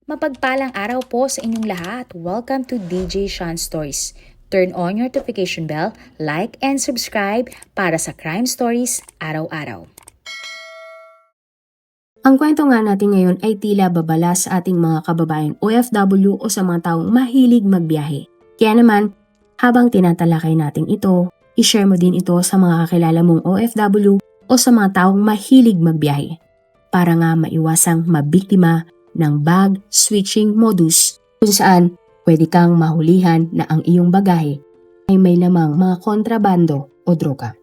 Mapagpalang araw po sa inyong lahat. Welcome to DJ Sean Stories. Turn on your notification bell, like and subscribe para sa crime stories araw-araw. Ang kwento nga natin ngayon ay tila babala sa ating mga kababayang OFW o sa mga taong mahilig magbiyahe. Kaya naman, habang tinatalakay natin ito, ishare mo din ito sa mga kakilala mong OFW o sa mga taong mahilig magbiyahe para nga maiwasang mabiktima ng bag switching modus kung saan pwede kang mahulihan na ang iyong bagahe ay may lamang mga kontrabando o droga.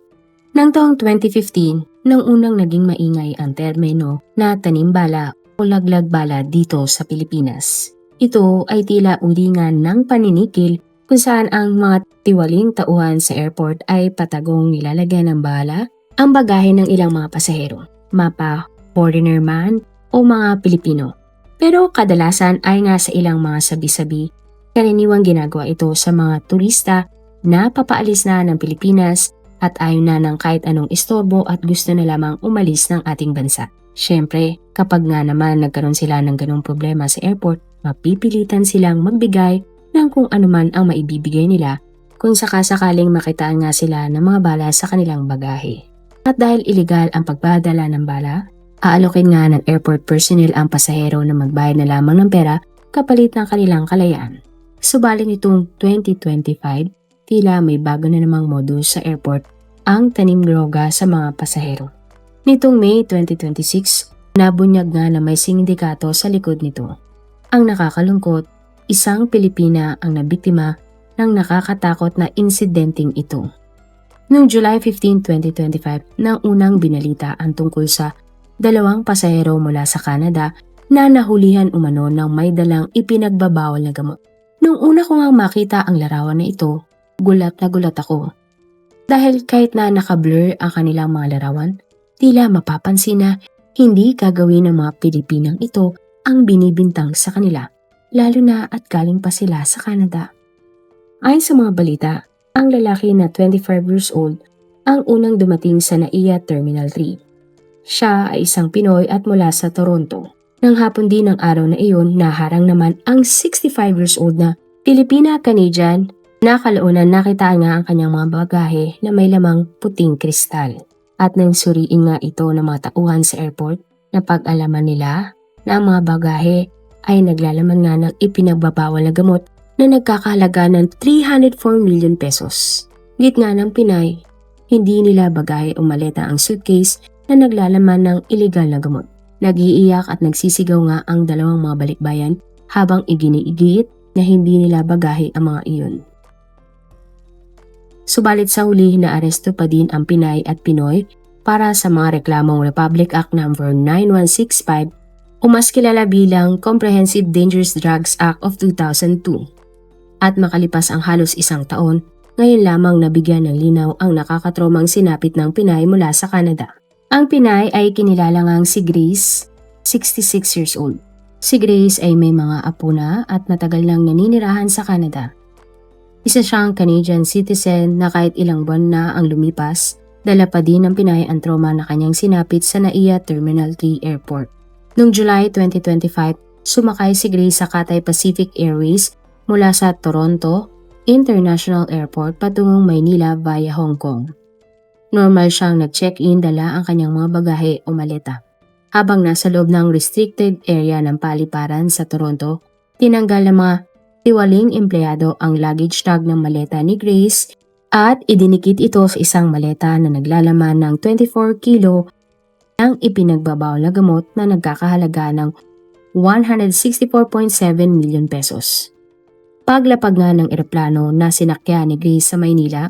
Noong taong 2015, nang unang naging maingay ang termino na tanimbala o laglag bala dito sa Pilipinas. Ito ay tila ulingan ng paninikil kung saan ang mga tiwaling tauhan sa airport ay patagong nilalagyan ng bala ang bagahe ng ilang mga pasahero, mapa foreigner man o mga Pilipino. Pero kadalasan ay nga sa ilang mga sabi-sabi, karaniwang ginagawa ito sa mga turista na papaalis na ng Pilipinas at ayaw na ng kahit anong istorbo at gusto na lamang umalis ng ating bansa. Siyempre, kapag nga naman nagkaroon sila ng ganong problema sa airport, mapipilitan silang magbigay ng kung anuman ang maibibigay nila kung sakasakaling makitaan nga sila ng mga bala sa kanilang bagahe. At dahil iligal ang pagpadala ng bala, aalokin nga ng airport personnel ang pasahero na magbayad na lamang ng pera kapalit ng kanilang kalayaan. Subalit nitong 2025, tila may bago na namang modus sa airport ang tanim droga sa mga pasahero. Nitong May 2026, nabunyag nga na may sindikato sa likod nito. Ang nakakalungkot, isang Pilipina ang nabiktima ng nakakatakot na insidenteng ito. Noong July 15, 2025, nang unang binalita ang tungkol sa dalawang pasahero mula sa Canada na nahulihan umano ng may dalang ipinagbabawal na gamot. Nung una ko ngang makita ang larawan na ito, gulat na gulat ako. Dahil kahit na nakablur ang kanilang mga larawan, tila mapapansin na hindi gagawin ng mga Pilipinang ito ang binibintang sa kanila, lalo na at galing pa sila sa Canada. Ayon sa mga balita, ang lalaki na 25 years old ang unang dumating sa NAIA Terminal 3. Siya ay isang Pinoy at mula sa Toronto. Nang hapon din ng araw na iyon, naharang naman ang 65 years old na Filipina-Canadian na kalaunan nakitaan nga ang kanyang mga bagahe na may lamang puting kristal. At nang suriin nga ito ng mga tauhan sa airport, napag-alaman nila na ang mga bagahe ay naglalaman nga ng ipinagbabawal na gamot na nagkakahalaga ng 304 million pesos. Git nga ng Pinay, hindi nila bagahe o maleta ang suitcase na naglalaman ng iligal na gamot. Nag-iiyak at nagsisigaw nga ang dalawang mga balikbayan habang iginiigit na hindi nila bagahe ang mga iyon. Subalit sa huli na aresto pa din ang Pinay at Pinoy para sa mga reklamong Republic Act No. 9165 o mas kilala bilang Comprehensive Dangerous Drugs Act of 2002. At makalipas ang halos isang taon, ngayon lamang nabigyan ng linaw ang nakakatromang sinapit ng Pinay mula sa Canada. Ang Pinay ay kinilala ngang si Grace, 66 years old. Si Grace ay may mga apo na at matagal nang naninirahan sa Canada. Isa siyang Canadian citizen na kahit ilang buwan na ang lumipas, dala pa din ng Pinay ang trauma na kanyang sinapit sa NAIA Terminal 3 Airport. Noong July 2025, sumakay si Grace sa Cathay Pacific Airways mula sa Toronto International Airport patungong Maynila via Hong Kong. Normal siyang nag-check-in, dala ang kanyang mga bagahe o maleta. Habang nasa loob ng restricted area ng paliparan sa Toronto, tinanggal ng mga tiwaling empleyado ang luggage tag ng maleta ni Grace at idinikit ito sa isang maleta na naglalaman ng 24 kilo ng ipinagbabawal na gamot na nagkakahalaga ng 164.7 million pesos. Paglapag nga ng eroplano na sinakyan ni Grace sa Maynila,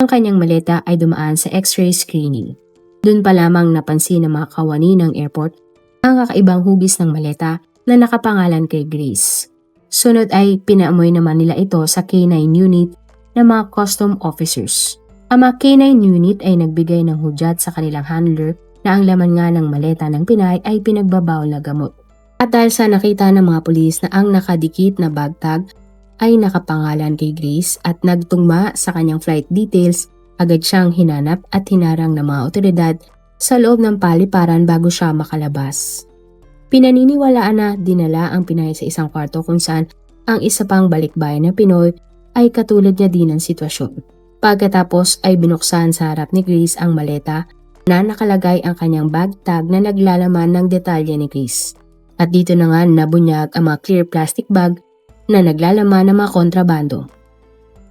ang kanyang maleta ay dumaan sa X-ray screening. Doon pa lamang napansin ng mga kawani ng airport ang kakaibang hugis ng maleta na nakapangalan kay Grace. Sunod ay pinaamoy naman nila ito sa K9 unit ng mga custom officers. Ang mga K9 unit ay nagbigay ng hudyat sa kanilang handler na ang laman nga ng maleta ng Pinay ay pinagbabawal na gamot. At dahil sa nakita ng mga pulis na ang nakadikit na bag tag ay nakapangalan kay Grace at nagtugma sa kanyang flight details, agad siyang hinanap at hinarang ng mga otoridad sa loob ng paliparan bago siya makalabas. Pinaniniwalaan na dinala ang Pinay sa isang kwarto kung saan ang isa pang balikbayan na Pinoy ay katulad niya din ng sitwasyon. Pagkatapos ay binuksan sa harap ni Grace ang maleta na nakalagay ang kanyang bag tag na naglalaman ng detalye ni Grace. At dito na nga nabunyag ang mga clear plastic bag na naglalaman ng mga kontrabando.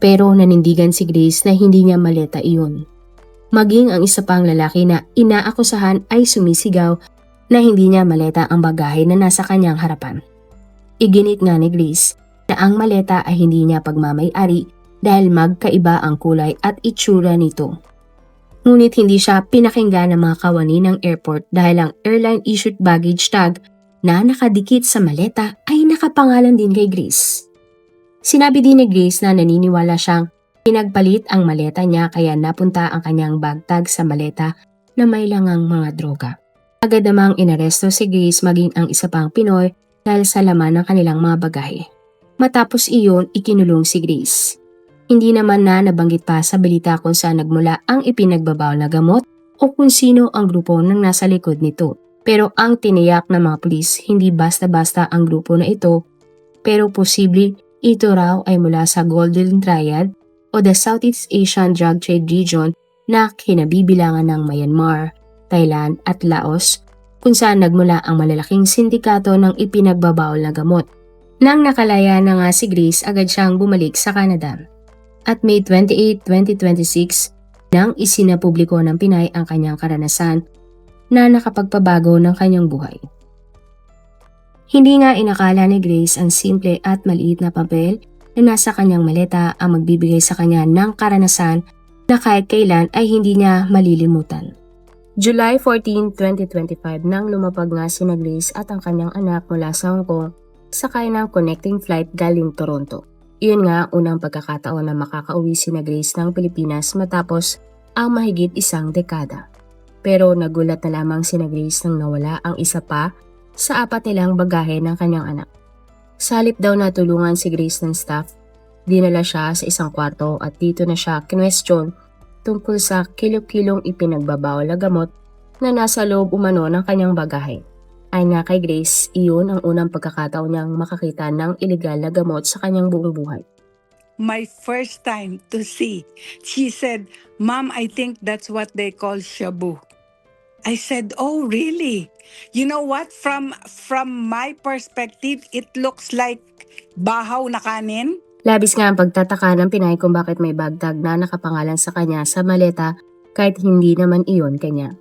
Pero nanindigan si Grace na hindi niya maleta iyon. Maging ang isa pang lalaki na inaakusahan ay sumisigaw na hindi niya maleta ang bagahe na nasa kanyang harapan. Iginit nga ni Grace na ang maleta ay hindi niya pagmamay-ari dahil magkaiba ang kulay at itsura nito. Ngunit hindi siya pinakinggan ng mga kawani ng airport dahil ang airline-issued baggage tag na nakadikit sa maleta ay nakapangalan din kay Grace. Sinabi din ni Grace na naniniwala siyang pinagpalit ang maleta niya kaya napunta ang kanyang bag tag sa maleta na may langang mga droga. Agad namang inaresto si Grace maging ang isa pang Pinoy dahil sa laman ng kanilang mga bagahe. Matapos iyon, ikinulong si Grace. Hindi naman na nabanggit pa sa balita kung saan nagmula ang ipinagbabawal na gamot o kung sino ang grupo ng nasa likod nito. Pero ang tiniyak ng mga pulis, hindi basta-basta ang grupo na ito, pero posible ito raw ay mula sa Golden Triad o the Southeast Asian Drug Trade Region na kinabibilangan ng Myanmar, Thailand at Laos, kung saan nagmula ang malalaking sindikato ng ipinagbabawal na gamot. Nang nakalaya na nga si Grace, agad siyang bumalik sa Canada. At May 28, 2026, nang isinapubliko ng Pinay ang kanyang karanasan na nakapagpabago ng kanyang buhay. Hindi nga inakala ni Grace ang simple at maliit na papel na nasa kanyang maleta ang magbibigay sa kanya ng karanasan na kahit kailan ay hindi niya malilimutan. July 14, 2025 nang lumapag nga si Grace at ang kanyang anak mula sa Hong Kong sakay ng connecting flight galing Toronto. Iyon nga unang pagkakataon na makakauwi si Grace ng Pilipinas matapos ang mahigit isang dekada. Pero nagulat na lamang si Grace nang nawala ang isa pa sa 4 nilang bagahe ng kanyang anak. Sa halip daw na tulungan si Grace ng staff, dinala siya sa isang kwarto at dito na siya kinwestiyon tungkol sa kilo-kilong ipinagbabawal na gamot na nasa loob umano ng kanyang bagahe. Ayon nga kay Grace, iyon ang unang pagkakataon niyang makakita ng ilegal na gamot sa kanyang buong buhay. My first time to see. She said, "Mom, I think that's what they call shabu." I said, "Oh, really? You know what? From my perspective, it looks like bahaw na kanin." Labis nga ang pagtataka ng Pinay kung bakit may bagtag na nakapangalan sa kanya sa maleta kahit hindi naman iyon kanya.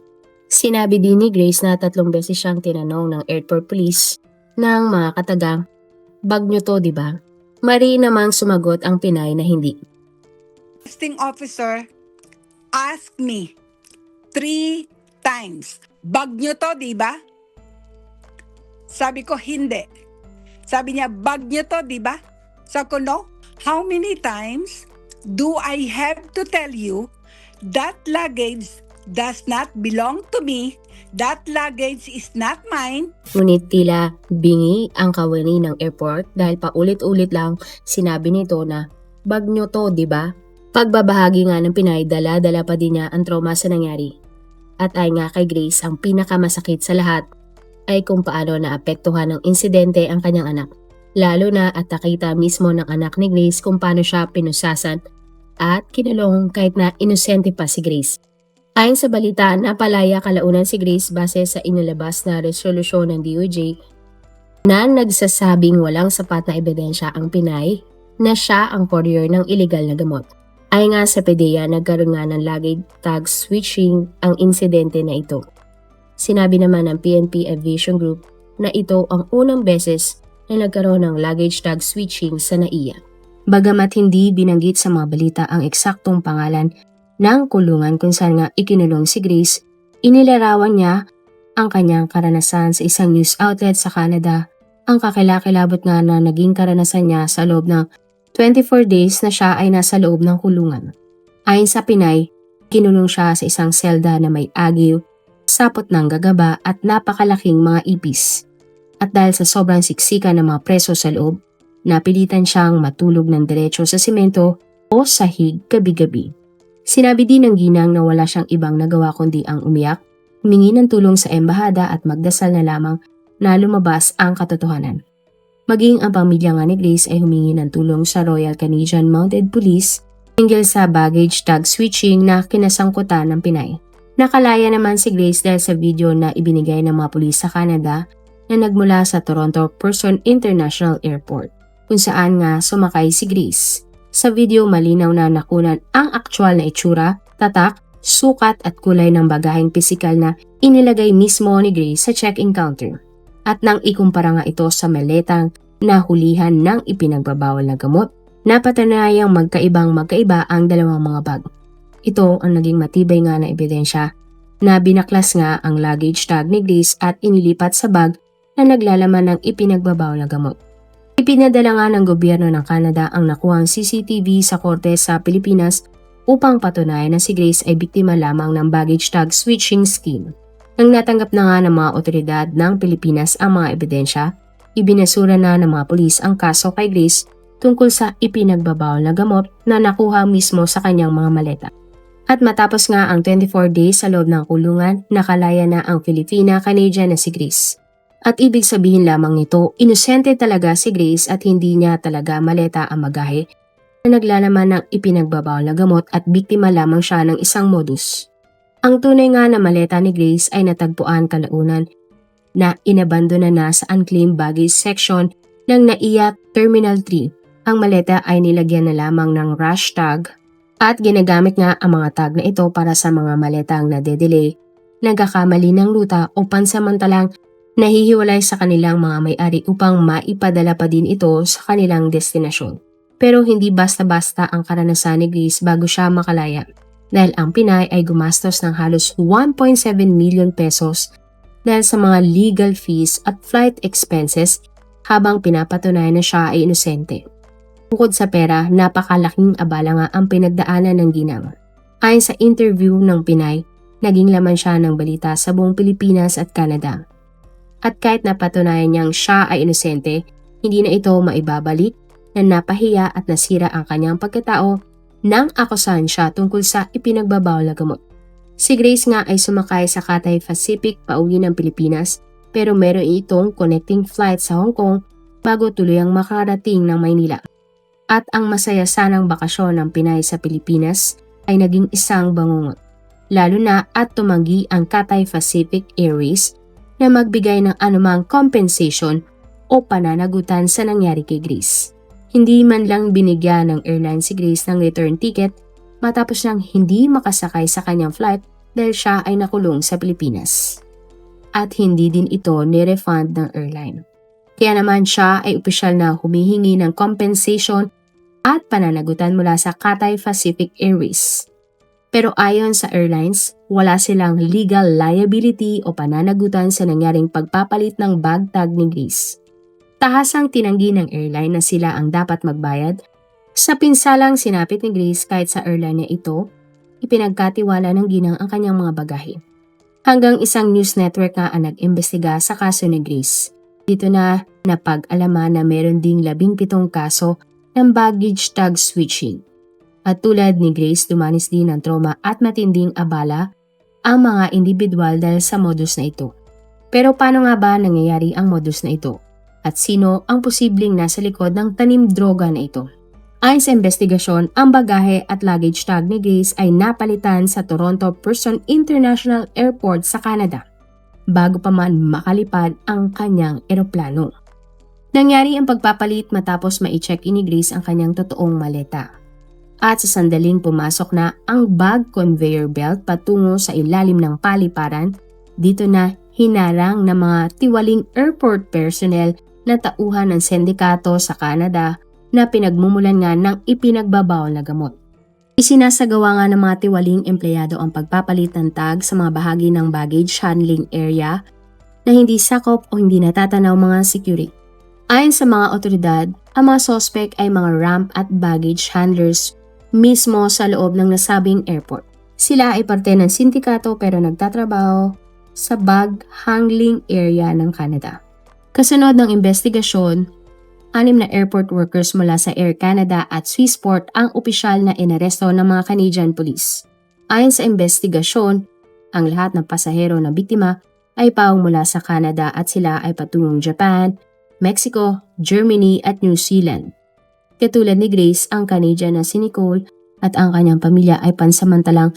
Sinabi din ni Grace na 3 beses siyang tinanong ng airport police ng mga katagang, "Bag nyo to, di ba?" Mari namang sumagot ang Pinay na hindi. Testing officer asked me 3 times, "Bag nyo to, di ba?" Sabi ko, "Hindi." Sabi niya, "Bag nyo to, di ba?" Sabi ko, "No. How many times do I have to tell you that luggage does not belong to me, that luggage is not mine?" Ngunit tila bingi ang kawani ng airport dahil paulit-ulit lang sinabi nito na, "Bag nyo to, di ba?" Pagbabahagi nga ng Pinay, dala-dala pa din niya ang trauma sa nangyari. At ay nga kay Grace, ang pinakamasakit sa lahat ay kung paano naapektuhan ng insidente ang kanyang anak. Lalo na at nakita mismo ng anak ni Grace kung paano siya pinusasan at kinulong kahit na inosente pa si Grace. Ayon sa balita, napalaya kalaunan si Grace base sa inilabas na resolusyon ng DOJ na nagsasabing walang sapat na ebidensya ang Pinay na siya ang courier ng illegal na gamot. Ayon nga sa PDEA, nagkaroon nga ng luggage tag switching ang insidente na ito. Sinabi naman ng PNP Aviation Group na ito ang unang beses na nagkaroon ng luggage tag switching sa NAIA. Bagamat hindi binanggit sa mga balita ang eksaktong pangalan ng kulungan kung saan nga ikinulong si Grace, inilarawan niya ang kanyang karanasan sa isang news outlet sa Canada. Ang kakilakilabot nga na naging karanasan niya sa loob ng 24 days na siya ay nasa loob ng kulungan. Ayon sa Pinay, kinulong siya sa isang selda na may agiw, sapot ng gagaba at napakalaking mga ipis. At dahil sa sobrang siksikan ng mga preso sa loob, napilitan siyang matulog ng diretso sa simento o sahig gabi-gabi. Sinabi din ng ginang na wala siyang ibang nagawa kundi ang umiyak, humingi ng tulong sa embahada at magdasal na lamang na lumabas ang katotohanan. Maging ang pamilya nga ni Grace ay humingi ng tulong sa Royal Canadian Mounted Police hinggil sa baggage tag switching na kinasangkutan ng Pinay. Nakalaya naman si Grace dahil sa video na ibinigay ng mga pulis sa Canada na nagmula sa Toronto Pearson International Airport, kung saan nga sumakay si Grace. Sa video malinaw na nakunan ang aktwal na itsura, tatak, sukat at kulay ng bagaheng pisikal na inilagay mismo ni Grace sa check-in counter. At nang ikumpara nga ito sa maletang nahulihan ng ipinagbabawal na gamot, napatunayang magkaiba ang dalawang mga bag. Ito ang naging matibay nga na ebidensya na binaklas nga ang luggage tag ni Grace at inilipat sa bag na naglalaman ng ipinagbabawal na gamot. Ipinadala nga ng gobyerno ng Canada ang nakuhang CCTV sa korte sa Pilipinas upang patunayan na si Grace ay biktima lamang ng baggage tag switching scheme. Nang natanggap na nga ng mga otoridad ng Pilipinas ang mga ebidensya, ibinasura na ng mga pulis ang kaso kay Grace tungkol sa ipinagbabawal na gamot na nakuha mismo sa kanyang mga maleta. At matapos nga ang 24 days sa loob ng kulungan, nakalaya na ang Filipina-Canadian na si Grace. At ibig sabihin lamang nito, inosente talaga si Grace at hindi niya talaga maleta ang bagahe na naglalaman ng ipinagbabawal na gamot at biktima lamang siya ng isang modus. Ang tunay nga na maleta ni Grace ay natagpuan kalaunan na inabandona na sa unclaimed baggage section ng NAIA Terminal 3. Ang maleta ay nilagyan na lamang ng rush tag at ginagamit nga ang mga tag na ito para sa mga maletang nade-delay, nagkakamali ng ruta o pansamantalang nahihiwalay sa kanilang mga may-ari upang maipadala pa din ito sa kanilang destinasyon. Pero hindi basta-basta ang karanasan ni Grace bago siya makalaya. Dahil ang Pinay ay gumastos ng halos 1.7 million pesos dahil sa mga legal fees at flight expenses habang pinapatunayan na siya ay inosente. Bukod sa pera, napakalaking abala nga ang pinagdaanan ng ginang. Ayon sa interview ng Pinay, naging laman siya ng balita sa buong Pilipinas at Canada. At kahit napatunayan niyang siya ay inosente, hindi na ito maibabalik na napahiya at nasira ang kanyang pagkatao nang akusahan siya tungkol sa ipinagbabawal na gamot. Si Grace nga ay sumakay sa Cathay Pacific pauwi ng Pilipinas pero meron itong connecting flight sa Hong Kong bago tuluyang makarating ng Maynila. At ang masaya sanang bakasyon ng Pinay sa Pilipinas ay naging isang bangungot. Lalo na at tumanggi ang Cathay Pacific Airways na magbigay ng anumang compensation o pananagutan sa nangyari kay Grace. Hindi man lang binigyan ng airline si Grace ng return ticket matapos nang hindi makasakay sa kanyang flight dahil siya ay nakulong sa Pilipinas. At hindi din ito ni-refund ng airline. Kaya naman siya ay opisyal na humihingi ng compensation at pananagutan mula sa Cathay Pacific Airways. Pero ayon sa airlines, wala silang legal liability o pananagutan sa nangyaring pagpapalit ng bag tag ni Grace. Tahasang tinanggi ng airline na sila ang dapat magbayad. Sa pinsalang sinapit ni Grace kahit sa airline niya ito, ipinagkatiwala ng ginang ang kanyang mga bagahe. Hanggang isang news network nga ang nag-imbestiga sa kaso ni Grace. Dito na napag-alaman na meron ding 17 kaso ng baggage tag switching. At tulad ni Grace, dumanis din ng trauma at matinding abala ang mga individual dahil sa modus na ito. Pero paano nga ba nangyayari ang modus na ito? At sino ang posibleng nasa likod ng tanim droga na ito? Ayon sa investigasyon, ang bagahe at luggage tag ni Grace ay napalitan sa Toronto Pearson International Airport sa Canada bago pa man makalipad ang kanyang eroplano. Nangyari ang pagpapalit matapos ma-check-in ni Grace ang kanyang totoong maleta. At sa sandaling pumasok na ang bag conveyor belt patungo sa ilalim ng paliparan, dito na hinarang ng mga tiwaling airport personnel na tauhan ng sindikato sa Canada na pinagmumulan nga ng ipinagbabawal na gamot. Isinasagawa nga ng mga tiwaling empleyado ang pagpapalit ng tag sa mga bahagi ng baggage handling area na hindi sakop o hindi natatanaw mga security. Ayon sa mga otoridad, ang mga suspect ay mga ramp at baggage handlers mismo sa loob ng nasabing airport. Sila ay parte ng sindikato pero nagtatrabaho sa bag handling area ng Canada. Kasunod ng investigasyon, 6 na airport workers mula sa Air Canada at Swissport ang opisyal na inaresto ng mga Canadian police. Ayon sa investigasyon, ang lahat ng pasahero na biktima ay paong mula sa Canada at sila ay patungong Japan, Mexico, Germany at New Zealand. Katulad ni Grace, ang Canadian na si Nicole at ang kanyang pamilya ay pansamantalang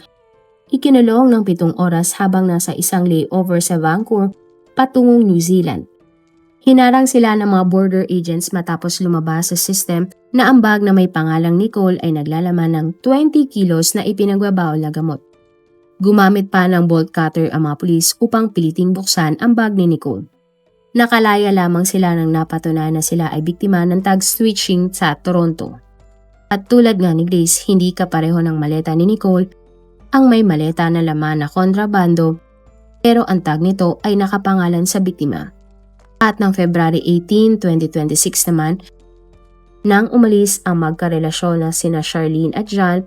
ikinulong ng 7 oras habang nasa isang layover sa Vancouver patungong New Zealand. Hinarang sila ng mga border agents matapos lumabas sa system na ang bag na may pangalang Nicole ay naglalaman ng 20 kilos na ipinagbabawal na gamot. Gumamit pa ng bolt cutter ang mga pulis upang piliting buksan ang bag ni Nicole. Nakalaya lamang sila nang napatunayan na sila ay biktima ng tag switching sa Toronto. At tulad nga ni Grace, hindi kapareho ng maleta ni Nicole ang may maleta na laman na kontrabando, pero ang tag nito ay nakapangalan sa biktima. At ng February 18, 2026 naman, nang umalis ang magkarelasyon na sina Charlene at John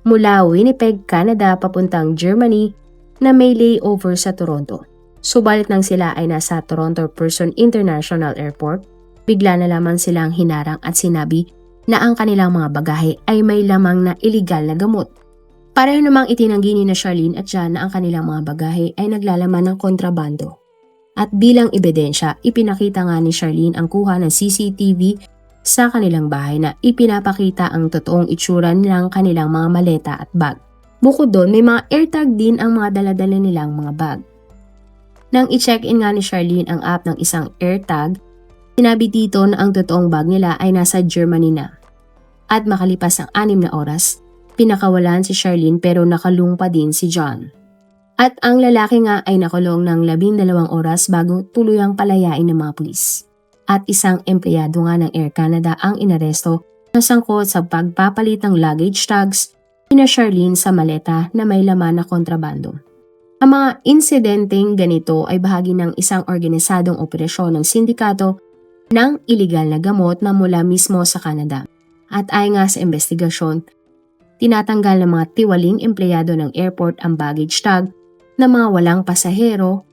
mula Winnipeg, Canada papuntang Germany na may layover sa Toronto. Subalit nang sila ay nasa Toronto Pearson International Airport, bigla na lamang silang hinarang at sinabi na ang kanilang mga bagahe ay may lamang na iligal na gamot. Pareho namang itinanggi ni na Charlene at John na ang kanilang mga bagahe ay naglalaman ng kontrabando. At bilang ebidensya, ipinakita nga ni Charlene ang kuha ng CCTV sa kanilang bahay na ipinapakita ang totoong itsura nilang kanilang mga maleta at bag. Bukod doon, may mga AirTag din ang mga daladala nilang mga bag. Nang i-check-in nga ni Charlene ang app ng isang AirTag, sinabi dito na ang totoong bag nila ay nasa Germany na. At makalipas ang 6 na oras, pinakawalan si Charlene pero nakalung pa din si John. At ang lalaki nga ay nakulong ng 12 oras bago tuluyang palayain ng mga pulis. At isang empleyado nga ng Air Canada ang inaresto na sangkot sa pagpapalit ng luggage tags ni Charlene sa maleta na may laman na kontrabando. Ang mga insidenteng ganito ay bahagi ng isang organisadong operasyon ng sindikato ng iligal na gamot na mula mismo sa Canada. At ay nga sa investigasyon, tinatanggal ng mga tiwaling empleyado ng airport ang baggage tag na mga walang pasahero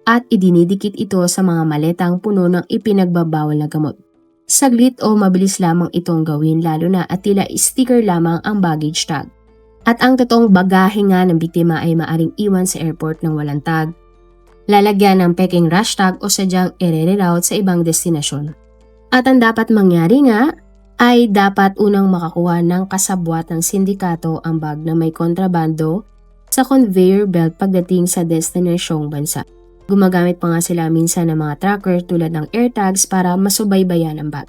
at idinidikit ito sa mga maletang puno ng ipinagbabawal na gamot. Saglit o mabilis lamang itong gawin lalo na at tila sticker lamang ang baggage tag. At ang totoong bagahe nga ng biktima ay maaring iwan sa airport ng walang tag, lalagyan ng peking rush tag o sadyang i-reroute sa ibang destinasyon. At ang dapat mangyari nga ay dapat unang makakuha ng kasabwat ng sindikato ang bag na may kontrabando sa conveyor belt pagdating sa destinasyong bansa. Gumagamit pa nga sila minsan ng mga tracker tulad ng AirTags para masubaybayan ang bag.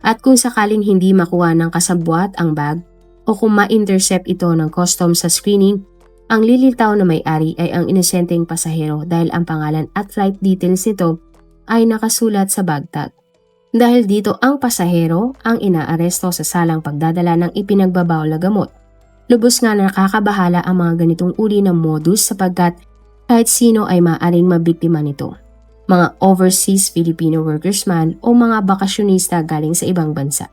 At kung sakaling hindi makuha ng kasabwat ang bag o kung ma-intercept ito ng customs sa screening, ang lilitaw na may-ari ay ang inosenteng pasahero dahil ang pangalan at flight details nito ay nakasulat sa bag tag. Dahil dito ang pasahero ang inaaresto sa salang pagdadala ng ipinagbabawal na gamot. Lubos nga nakakabahala ang mga ganitong uri ng modus sapagkat kahit sino ay maaaring mabiktima nito. Mga overseas Filipino workers man o mga bakasyonista galing sa ibang bansa.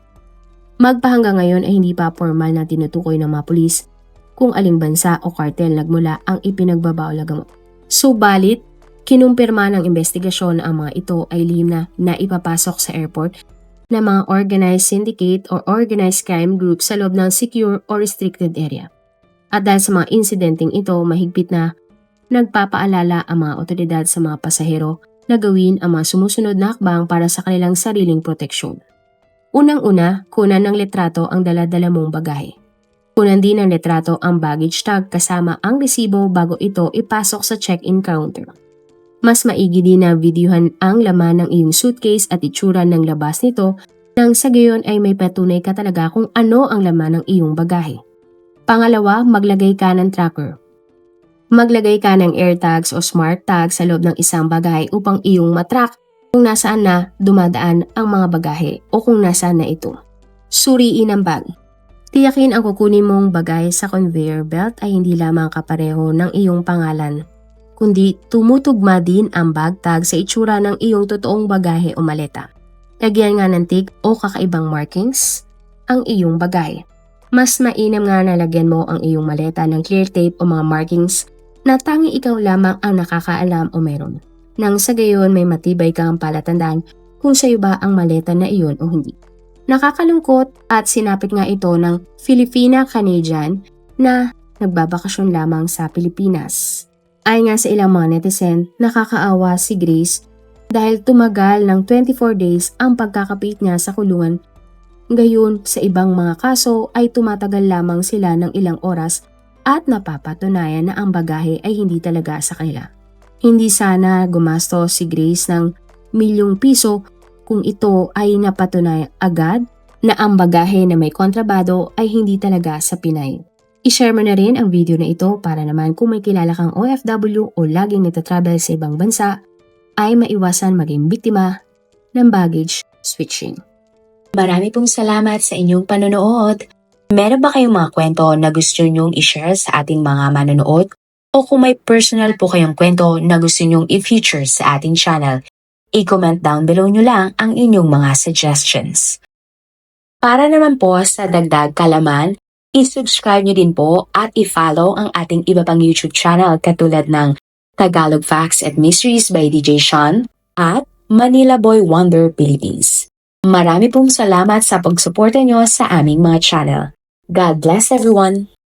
Magpahanggang ngayon ay hindi pa formal na tinutukoy ng mga pulis kung aling bansa o kartel nagmula ang ipinagbabawal na gamot. Subalit, kinumpirma ng investigasyon na ang mga ito ay lihim na ipapasok sa airport na mga organized syndicate o organized crime group sa loob ng secure or restricted area. At dahil sa mga insidenteng ito, mahigpit na nagpapaalala ang mga otoridad sa mga pasahero na gawin ang mga sumusunod na hakbang para sa kanilang sariling proteksyon. Unang-una, kunan ng litrato ang dala-dala mong bagahe. Kunan din ng litrato ang baggage tag kasama ang resibo bago ito ipasok sa check-in counter. Mas maigi din na videohan ang laman ng iyong suitcase at itsura ng labas nito nang sa gayon ay may patunay ka talaga kung ano ang laman ng iyong bagahe. Pangalawa, maglagay ka ng tracker. Maglagay ka ng AirTags o smart tags sa loob ng isang bagahe upang iyong matrack kung nasaan na dumadaan ang mga bagahe o kung nasaan na ito. Suriin ang bag. Tiyakin ang kukunin mong bagahe sa conveyor belt ay hindi lamang kapareho ng iyong pangalan, kundi tumutugma din ang bag tag sa itsura ng iyong totoong bagahe o maleta. Lagyan nga ng tig o kakaibang markings ang iyong bagahe. Mas mainam nga na lagyan mo ang iyong maleta ng clear tape o mga markings na tanging ikaw lamang ang nakakaalam o meron. Nang sa gayon may matibay kang palatandaan kung sa'yo ba ang maleta na iyon o hindi. Nakakalungkot at sinapit nga ito ng Filipina-Canadian na nagbabakasyon lamang sa Pilipinas. Ayon nga sa ilang mga netizen, nakakaawa si Grace dahil tumagal ng 24 days ang pagkakapit niya sa kulungan. Gayon, sa ibang mga kaso ay tumatagal lamang sila ng ilang oras at napapatunayan na ang bagahe ay hindi talaga sa kanila. Hindi sana gumastos si Grace ng milyong piso kung ito ay napatunayan agad na ang bagahe na may kontrabado ay hindi talaga sa Pinay. I-share mo na rin ang video na ito para naman kung may kilala kang OFW o laging nagtatravel sa ibang bansa ay maiwasan maging biktima ng baggage switching. Marami pong salamat sa inyong panonood. Meron ba kayong mga kwento na gusto nyong i-share sa ating mga manonood? O kung may personal po kayong kwento na gusto nyong i-feature sa ating channel, i-comment down below nyo lang ang inyong mga suggestions. Para naman po sa dagdag kalaman, i-subscribe nyo din po at i-follow ang ating iba pang YouTube channel katulad ng Tagalog Facts and Mysteries by DJ Sean at Manila Boy Wonder Philippines. Marami pong salamat sa pagsuporta nyo sa aming mga channel. God bless everyone!